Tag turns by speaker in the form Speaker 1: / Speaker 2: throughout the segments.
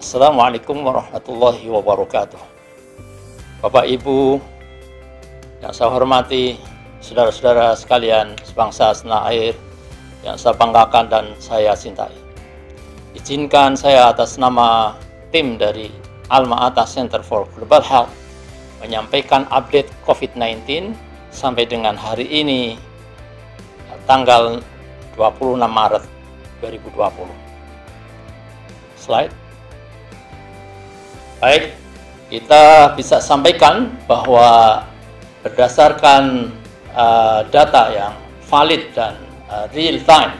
Speaker 1: Assalamualaikum warahmatullahi wabarakatuh. Bapak Ibu yang saya hormati, saudara-saudara sekalian sebangsa setanah air yang saya banggakan dan saya cintai. Izinkan saya atas nama tim dari Alma Ata Center for Global Health menyampaikan update COVID-19 sampai dengan hari ini tanggal 26 Maret 2020. Slide. Baik, kita bisa sampaikan bahwa berdasarkan data yang valid dan real time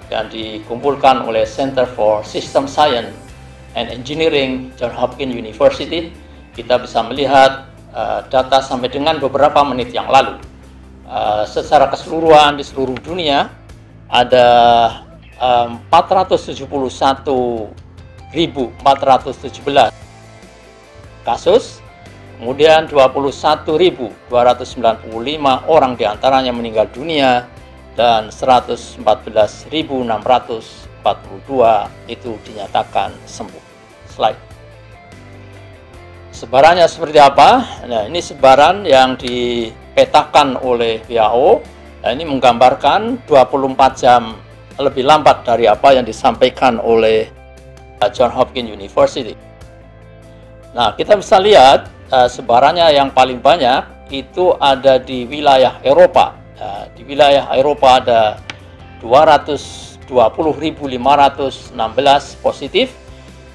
Speaker 1: dan dikumpulkan oleh Center for System Science and Engineering Johns Hopkins University, kita bisa melihat data sampai dengan beberapa menit yang lalu. Secara keseluruhan di seluruh dunia ada 471.417 kasus, kemudian 21.295 orang diantaranya meninggal dunia dan 114.642 itu dinyatakan sembuh. Slide. Sebarannya seperti apa? Nah, ini sebaran yang dipetakan oleh WHO. Nah, ini menggambarkan 24 jam lebih lambat dari apa yang disampaikan oleh Johns Hopkins University. Nah, kita bisa lihat sebarannya yang paling banyak itu ada di wilayah Eropa. Di wilayah Eropa ada 220.516 positif,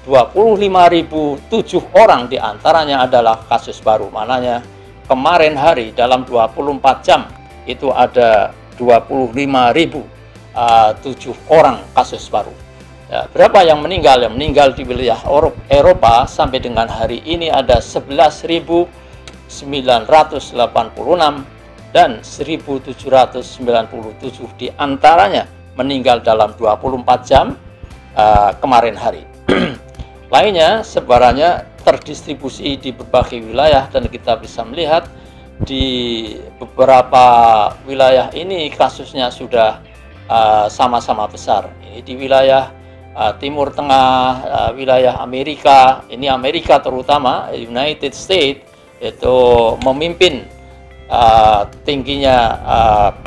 Speaker 1: 25.007 orang diantaranya adalah kasus baru. Mananya kemarin hari dalam 24 jam itu ada 25.007 orang kasus baru. Ya, berapa yang meninggal? Yang meninggal di wilayah Eropa sampai dengan hari ini ada 11.986 dan 1.797 diantaranya meninggal dalam 24 jam kemarin hari. Lainnya sebarannya terdistribusi di berbagai wilayah dan kita bisa melihat di beberapa wilayah ini kasusnya sudah sama-sama besar. Ini di wilayah Timur Tengah, wilayah Amerika, ini Amerika terutama United States itu memimpin tingginya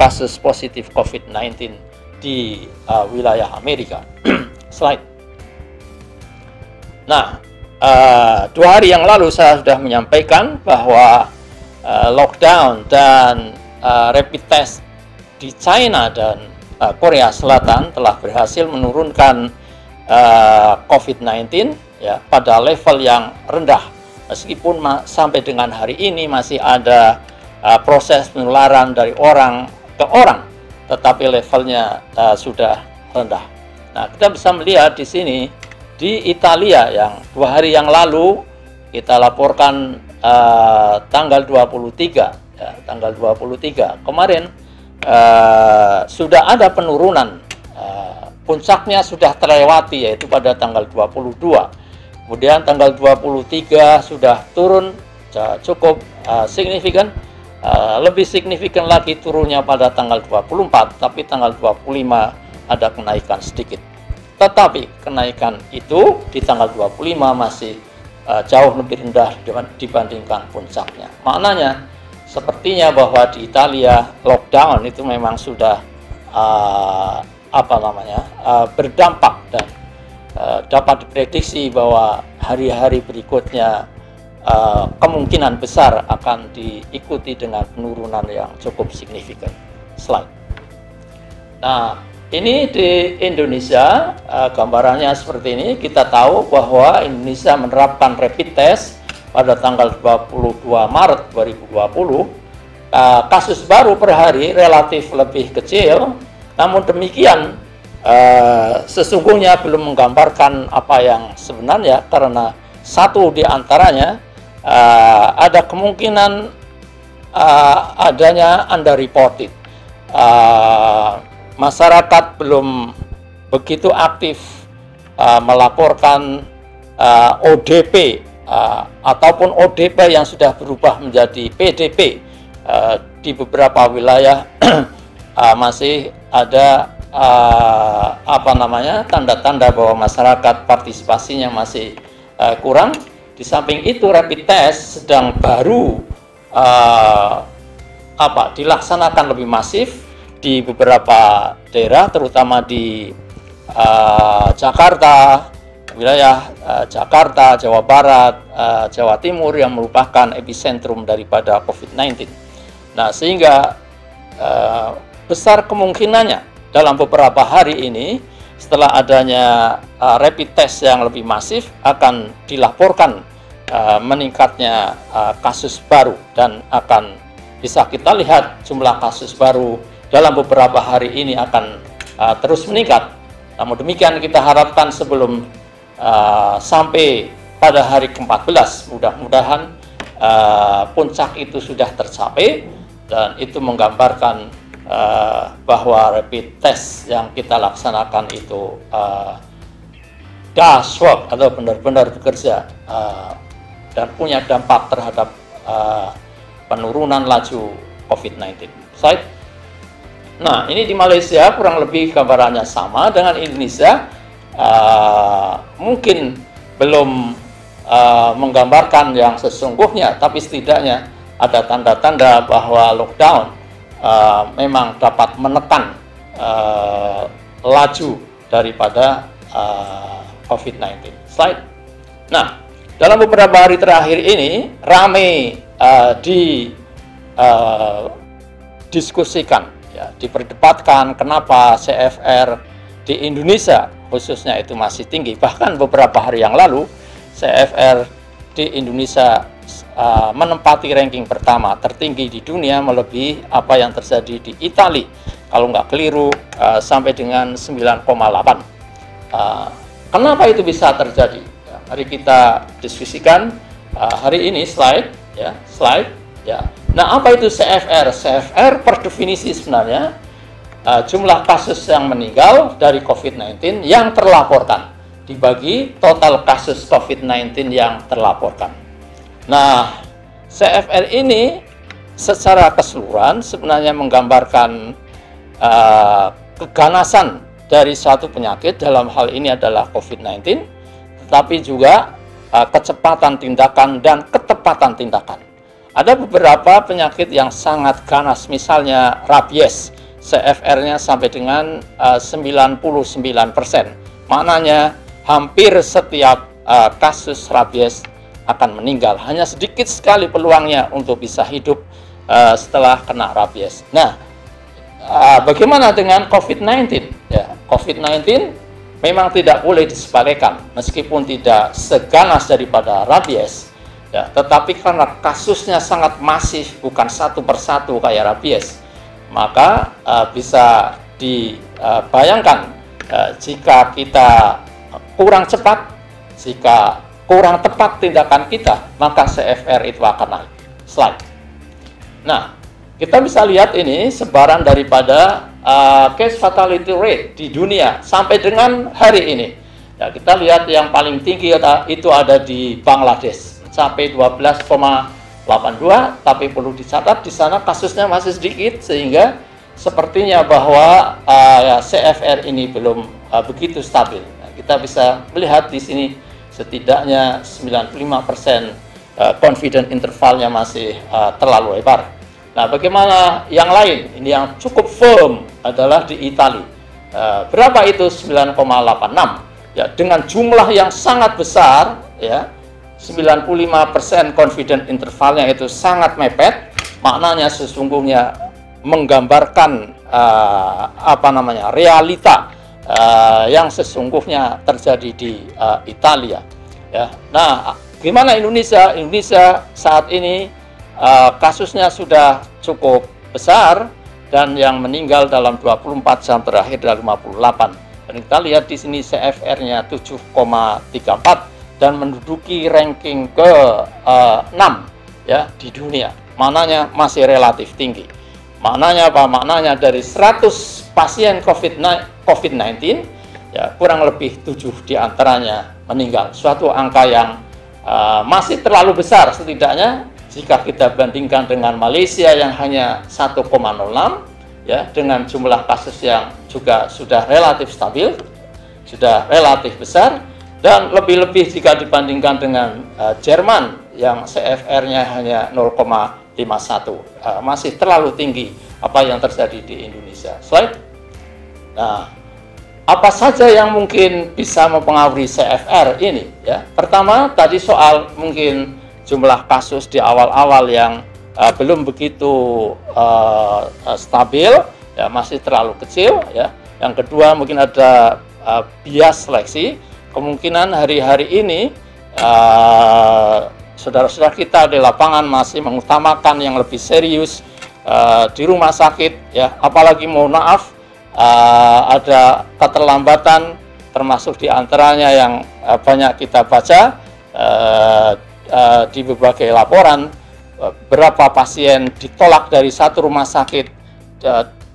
Speaker 1: kasus positif COVID-19 di wilayah Amerika. Slide. Nah, 2 hari yang lalu saya sudah menyampaikan bahwa lockdown dan rapid test di China dan Korea Selatan telah berhasil menurunkan COVID-19 ya pada level yang rendah, meskipun sampai dengan hari ini masih ada proses penularan dari orang ke orang, tetapi levelnya sudah rendah. Nah, kita bisa melihat di sini di Italia yang 2 hari yang lalu kita laporkan tanggal 23 ya, tanggal 23 kemarin sudah ada penurunan. Puncaknya sudah terlewati yaitu pada tanggal 22. Kemudian tanggal 23 sudah turun cukup signifikan. Lebih signifikan lagi turunnya pada tanggal 24, tapi tanggal 25 ada kenaikan sedikit. Tetapi kenaikan itu di tanggal 25 masih jauh lebih rendah dibandingkan puncaknya. Maknanya sepertinya bahwa di Italia lockdown itu memang sudah berdampak dan dapat diprediksi bahwa hari-hari berikutnya kemungkinan besar akan diikuti dengan penurunan yang cukup signifikan. Slide. Nah, ini di Indonesia gambarannya seperti ini. Kita tahu bahwa Indonesia menerapkan rapid test pada tanggal 22 Maret 2020. Kasus baru per hari relatif lebih kecil. Namun demikian, sesungguhnya belum menggambarkan apa yang sebenarnya, karena satu di antaranya ada kemungkinan adanya underreported. Masyarakat belum begitu aktif melaporkan ODP ataupun ODP yang sudah berubah menjadi PDP. Di beberapa wilayah masih ada tanda-tanda bahwa masyarakat partisipasinya masih kurang. Di samping itu rapid test sedang baru dilaksanakan lebih masif di beberapa daerah, terutama di Jakarta, wilayah Jakarta, Jawa Barat, Jawa Timur yang merupakan epicentrum daripada COVID-19. Nah, sehingga besar kemungkinannya dalam beberapa hari ini, setelah adanya rapid test yang lebih masif, akan dilaporkan meningkatnya kasus baru, dan akan bisa kita lihat jumlah kasus baru dalam beberapa hari ini akan terus meningkat. Namun demikian, kita harapkan sebelum sampai pada hari ke-14, mudah-mudahan puncak itu sudah tercapai, dan itu menggambarkan bahwa rapid test yang kita laksanakan itu does work, atau benar-benar bekerja dan punya dampak terhadap penurunan laju COVID-19. Nah, ini di Malaysia kurang lebih gambarannya sama dengan Indonesia. Mungkin belum menggambarkan yang sesungguhnya, tapi setidaknya ada tanda-tanda bahwa lockdown memang dapat menekan laju daripada COVID-19. Nah, dalam beberapa hari terakhir ini ramai didiskusikan, ya, diperdebatkan kenapa CFR di Indonesia khususnya itu masih tinggi. Bahkan beberapa hari yang lalu CFR di Indonesia menempati ranking pertama tertinggi di dunia, melebihi apa yang terjadi di Italia, kalau nggak keliru sampai dengan 9,8. Kenapa itu bisa terjadi? Ya, mari kita diskusikan hari ini. Slide. Nah, apa itu CFR? CFR per definisi sebenarnya jumlah kasus yang meninggal dari COVID-19 yang terlaporkan dibagi total kasus COVID-19 yang terlaporkan. Nah, CFR ini secara keseluruhan sebenarnya menggambarkan keganasan dari suatu penyakit, dalam hal ini adalah COVID-19, tetapi juga kecepatan tindakan dan ketepatan tindakan. Ada beberapa penyakit yang sangat ganas, misalnya rabies, CFR-nya sampai dengan 99%. Maknanya hampir setiap kasus rabies akan meninggal. Hanya sedikit sekali peluangnya untuk bisa hidup setelah kena rabies. Nah, bagaimana dengan COVID-19? Ya, COVID-19 memang tidak boleh disepelekan, meskipun tidak seganas daripada rabies. Ya, tetapi karena kasusnya sangat masif, bukan satu persatu kayak rabies, maka bisa dibayangkan jika kita kurang cepat, jika kurang tepat tindakan kita, maka CFR itu akan naik. Nah, kita bisa lihat ini sebaran daripada case fatality rate di dunia sampai dengan hari ini. Ya, kita lihat yang paling tinggi itu ada di Bangladesh, sampai 12,82, tapi perlu dicatat di sana kasusnya masih sedikit, sehingga sepertinya bahwa CFR ini belum begitu stabil. Nah, kita bisa melihat di sini setidaknya 95% confident intervalnya masih terlalu lebar. Nah, bagaimana yang lain? Ini yang cukup firm adalah di Italia. Berapa itu? 9,86. Ya, dengan jumlah yang sangat besar, ya, 95% confident intervalnya itu sangat mepet. Maknanya sesungguhnya menggambarkan realita yang sesungguhnya terjadi di Italia. Ya. Nah, gimana Indonesia? Indonesia saat ini kasusnya sudah cukup besar, dan yang meninggal dalam 24 jam terakhir adalah 58. Dan kita lihat di sini CFR-nya 7,34 dan menduduki ranking ke-6 ya di dunia. Maknanya masih relatif tinggi. Maknanya apa? Maknanya dari 100 pasien COVID-19 ya kurang lebih 7 diantaranya meninggal. Suatu angka yang masih terlalu besar setidaknya jika kita bandingkan dengan Malaysia yang hanya 1,06 ya, dengan jumlah kasus yang juga sudah relatif stabil, sudah relatif besar, Dan lebih-lebih jika dibandingkan dengan Jerman yang CFR-nya hanya 0,51, masih terlalu tinggi apa yang terjadi di Indonesia. Slide. Nah, apa saja yang mungkin bisa mempengaruhi CFR ini? Ya, pertama tadi soal mungkin jumlah kasus di awal-awal yang belum begitu stabil, ya masih terlalu kecil. Ya, yang kedua mungkin ada bias seleksi. Kemungkinan hari-hari ini saudara-saudara kita di lapangan masih mengutamakan yang lebih serius di rumah sakit. Ya, apalagi mohon maaf. Ada keterlambatan termasuk diantaranya yang banyak kita baca di berbagai laporan, berapa pasien ditolak dari satu rumah sakit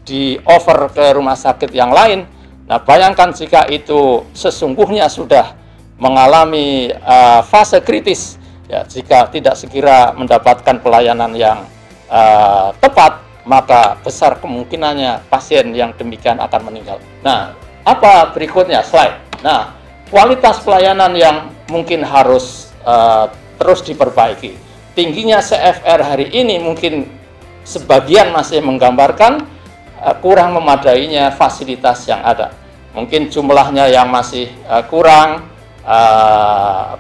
Speaker 1: di over ke rumah sakit yang lain. Nah, bayangkan jika itu sesungguhnya sudah mengalami fase kritis, ya, jika tidak segera mendapatkan pelayanan yang tepat, maka besar kemungkinannya pasien yang demikian akan meninggal. Nah, apa berikutnya? Slide. Nah, kualitas pelayanan yang mungkin harus terus diperbaiki. Tingginya CFR hari ini mungkin sebagian masih menggambarkan kurang memadainya fasilitas yang ada. Mungkin jumlahnya yang masih kurang,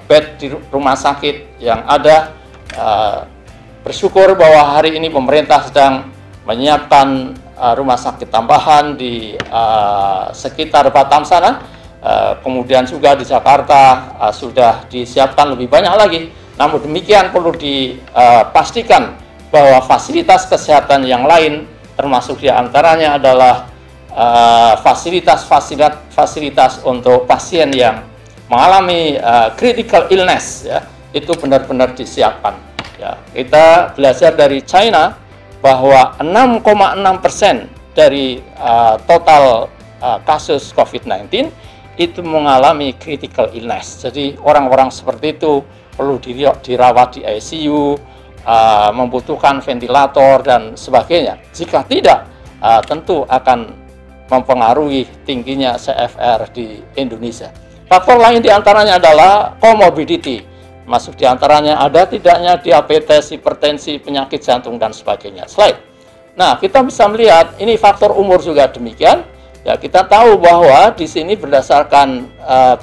Speaker 1: bed di rumah sakit yang ada. Bersyukur bahwa hari ini pemerintah sedang menyiapkan rumah sakit tambahan di sekitar Batam sana, kemudian juga di Jakarta sudah disiapkan lebih banyak lagi. Namun demikian perlu dipastikan bahwa fasilitas kesehatan yang lain, termasuk diantaranya adalah fasilitas untuk pasien yang mengalami critical illness, ya, itu benar-benar disiapkan. Ya, kita belajar dari China bahwa 6,6% dari total kasus COVID-19 itu mengalami critical illness. Jadi orang-orang seperti itu perlu dirawat di ICU, membutuhkan ventilator dan sebagainya. Jika tidak, tentu akan mempengaruhi tingginya CFR di Indonesia. Faktor lain diantaranya adalah comorbidity. Masuk diantaranya ada tidaknya diabetes, hipertensi, penyakit jantung, dan sebagainya. Slide. Nah, kita bisa melihat ini faktor umur juga demikian. Ya, kita tahu bahwa di sini berdasarkan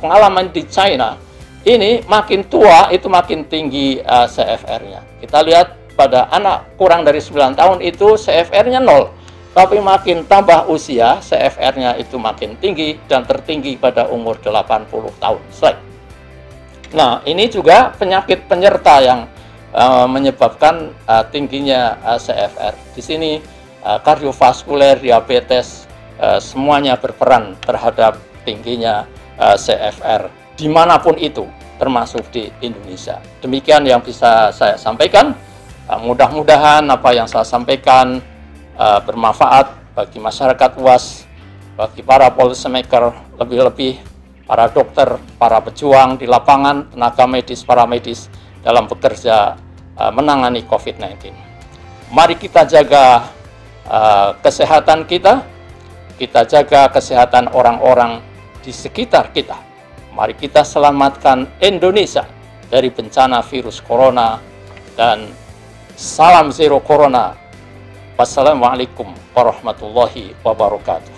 Speaker 1: pengalaman di China, ini makin tua itu makin tinggi CFR-nya. Kita lihat pada anak kurang dari 9 tahun itu CFR-nya 0. Tapi makin tambah usia, CFR-nya itu makin tinggi dan tertinggi pada umur 80 tahun. Slide. Nah, ini juga penyakit penyerta yang menyebabkan tingginya CFR. Di sini kardiovaskuler, diabetes, semuanya berperan terhadap tingginya CFR dimanapun itu, termasuk di Indonesia. Demikian yang bisa saya sampaikan. Mudah-mudahan apa yang saya sampaikan bermanfaat bagi masyarakat luas, bagi para policy maker, lebih-lebih para dokter, para pejuang di lapangan, tenaga medis, para medis dalam bekerja menangani COVID-19. Mari kita jaga kesehatan kita jaga kesehatan orang-orang di sekitar kita. Mari kita selamatkan Indonesia dari bencana virus corona, dan salam zero corona. Wassalamualaikum warahmatullahi wabarakatuh.